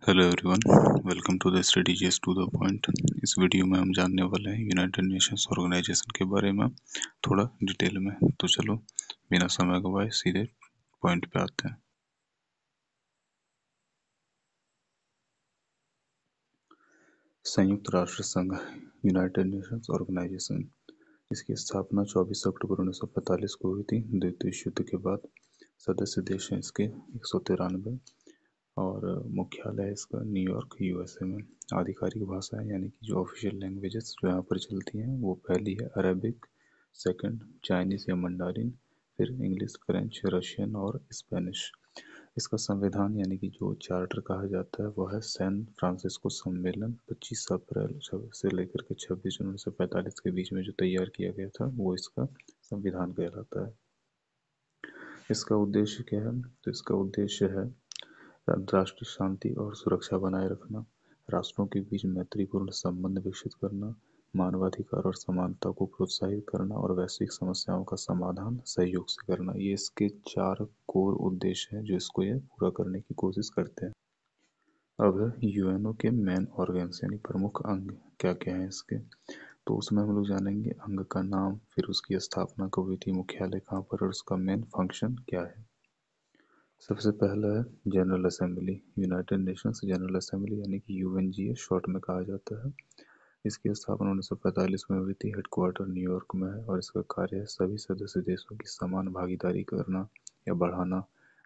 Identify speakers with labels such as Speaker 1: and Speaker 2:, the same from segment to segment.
Speaker 1: Hello everyone, welcome to the study just to the point. इस video में हम जानने वाले हैं यूनाइटेड नेशंस ऑर्गेनाइजेशन के बारे में थोड़ा डिटेल में। तो चलो बिना समय गवाए सीधे पॉइंट पे आते हैं। संयुक्त राष्ट्र संघ यूनाइटेड नेशंस ऑर्गेनाइजेशन, इसकी स्थापना 24 अक्टूबर 1945 को हुई थी। द्वितीय विश्व युद्ध के बाद सदस्य देश हैं इसके 193 और मुख्यालय है इसका न्यूयॉर्क यूएसए में। आधिकारिक भाषाएं यानी कि जो ऑफिशियल लैंग्वेजेस जो यहाँ पर चलती हैं वो पहली है अरबिक, सेकंड चाइनीज़ या मंडारिन, फिर इंग्लिश, फ्रेंच, रशियन और स्पेनिश। इसका संविधान यानी कि जो चार्टर कहा जाता है वो है सैन फ्रांसिस्को सम्मेलन 25 अप्रैल से लेकर के 26 जून 1945 के बीच में जो तैयार किया गया था वो इसका संविधान कहलाता है। इसका उद्देश्य क्या है? तो इसका उद्देश्य है अंतर्राष्ट्रीय शांति और सुरक्षा बनाए रखना, राष्ट्रों के बीच मैत्रीपूर्ण संबंध विकसित करना, मानवाधिकार और समानता को प्रोत्साहित करना और वैश्विक समस्याओं का समाधान सहयोग से करना। ये इसके 4 कोर उद्देश्य हैं जो इसको ये पूरा करने की कोशिश करते हैं। अब यूएनओ के मेन ऑर्गन्स यानी प्रमुख अंग क्या क्या हैं इसके, तो उसमें हम लोग जानेंगे अंग का नाम, फिर उसकी स्थापना कब हुई थी, मुख्यालय कहाँ पर और उसका मेन फंक्शन क्या है। सबसे पहला है general assembly. United Nations general assembly यानी कि यूएनजीए शॉर्ट में कहा जाता है। इसकी स्थापना 1945 में हुई थी। हेडक्वार्टर न्यूयॉर्क में है और इसका कार्य है सभी सदस्य देशों की समान भागीदारी करना या बढ़ाना,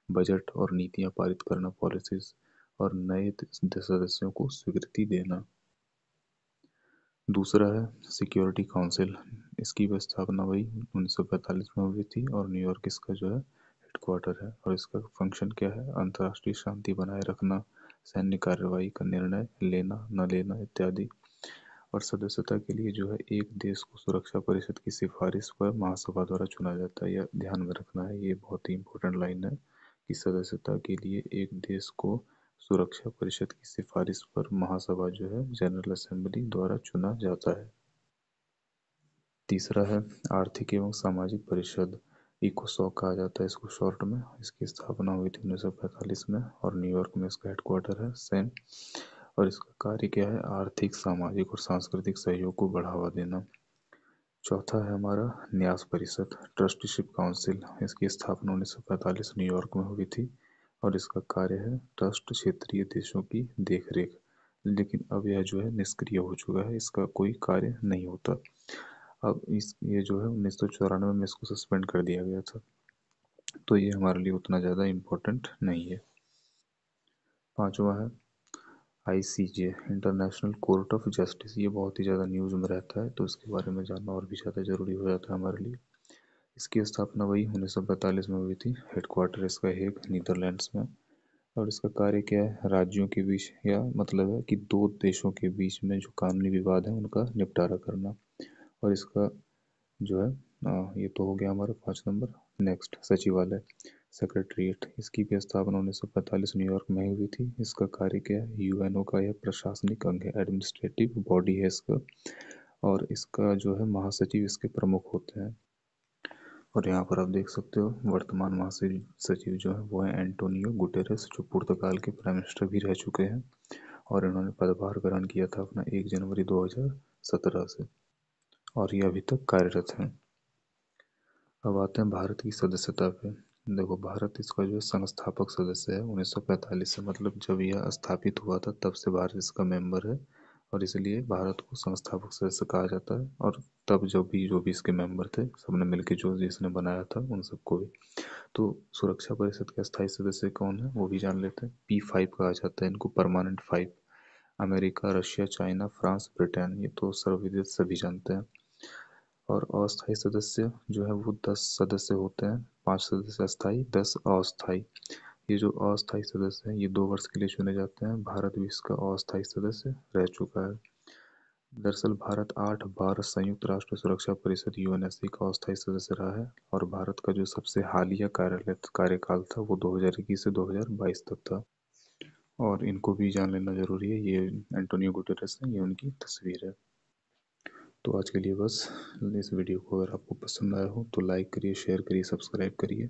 Speaker 1: बजट और नीतियां पारित करना, पॉलिसीज और नए सदस्यों को स्वीकृति देना। दूसरा है सिक्योरिटी काउंसिल। इसकी भी स्थापना वही 1945 में हुई थी और न्यूयॉर्क इसका जो है हेडक्वार्टर है और इसका फंक्शन क्या है? अंतर्राष्ट्रीय शांति बनाए रखना, सैन्य कार्रवाई का निर्णय लेना न लेना इत्यादि। और सदस्यता के लिए जो है एक देश को सुरक्षा परिषद की सिफारिश पर महासभा द्वारा चुना जाता है। यह ध्यान में रखना है, ये बहुत ही इंपॉर्टेंट लाइन है कि सदस्यता के लिए एक देश को सुरक्षा परिषद की सिफारिश पर महासभा जो है जनरल असेंबली द्वारा चुना जाता है। तीसरा है आर्थिक एवं सामाजिक परिषद, इकोसॉक कहा जाता है इसको शॉर्ट में। इसकी स्थापना हुई थी 1945 में और न्यूयॉर्क में इसका हेडक्वार्टर है सेम। और इसका कार्य क्या है? आर्थिक, सामाजिक और सांस्कृतिक सहयोग को बढ़ावा देना। चौथा है हमारा न्यास परिषद, ट्रस्टीशिप काउंसिल। इसकी स्थापना 1945 न्यूयॉर्क में हुई थी और इसका कार्य है ट्रस्ट क्षेत्रीय देशों की देखरेख। लेकिन अब यह जो है निष्क्रिय हो चुका है, इसका कोई कार्य नहीं होता। अब इस ये जो है 1994 में इसको सस्पेंड कर दिया गया था, तो ये हमारे लिए उतना ज़्यादा इम्पोर्टेंट नहीं है। पांचवा है ICJ, international court of justice. ये बहुत ही ज़्यादा न्यूज़ में रहता है तो इसके बारे में जानना और भी ज़्यादा ज़रूरी हो जाता है हमारे लिए। इसकी स्थापना वही 1945 में हुई थी। हेडक्वार्टर इसका हेग नीदरलैंड्स में। और इसका कार्य क्या है? राज्यों के बीच या मतलब है कि दो देशों के बीच में जो कानूनी विवाद है उनका निपटारा करना। और इसका जो है ये तो हो गया हमारा 5 नंबर। नेक्स्ट सचिवालय, सेक्रेटरीट। इसकी भी स्थापना 1945 न्यूयॉर्क में हुई थी। इसका कार्य क्या है? यूएनओ का यह प्रशासनिक अंग है, एडमिनिस्ट्रेटिव बॉडी है इसका। और इसका जो है महासचिव इसके प्रमुख होते हैं। और यहाँ पर आप देख सकते हो वर्तमान महासचिव जो है वो है एंटोनियो गुटेरेस, जो पुर्तगाल के प्राइम मिनिस्टर भी रह चुके हैं और इन्होंने पदभार ग्रहण किया था अपना 1 जनवरी 2017 से और ये अभी तक कार्यरत हैं। अब आते हैं भारत की सदस्यता पे। देखो भारत इसका जो संस्थापक सदस्य है 1945 से, मतलब जब यह स्थापित हुआ था तब से भारत इसका मेंबर है और इसलिए भारत को संस्थापक सदस्य कहा जाता है। और तब जो भी इसके मेंबर थे सबने मिलकर जो जिसने बनाया था उन सबको भी। तो सुरक्षा परिषद के अस्थायी सदस्य कौन है वो भी जान लेते हैं। P5 कहा जाता है इनको, permanent 5। America, Russia, China, France, Britain, ये तो सर्वविदित सभी जानते हैं। और अस्थायी सदस्य जो है वो 10 सदस्य होते हैं। 5 सदस्य अस्थायी, 10 अस्थायी। ये जो अस्थायी सदस्य हैं ये 2 वर्ष के लिए चुने जाते हैं। भारत भी इसका अस्थायी सदस्य रह चुका है। दरअसल भारत 8 बार संयुक्त राष्ट्र सुरक्षा परिषद यूएनएससी का अस्थायी सदस्य रहा है और भारत का जो सबसे हालिया कार्यकाल था वो 2021 से 2022 तक था। और इनको भी जान लेना जरूरी है, ये एंटोनियो गुटेरेस है, ये उनकी तस्वीर है। तो आज के लिए बस इस वीडियो को अगर आपको पसंद आया हो तो लाइक करिए, शेयर करिए, सब्सक्राइब करिए।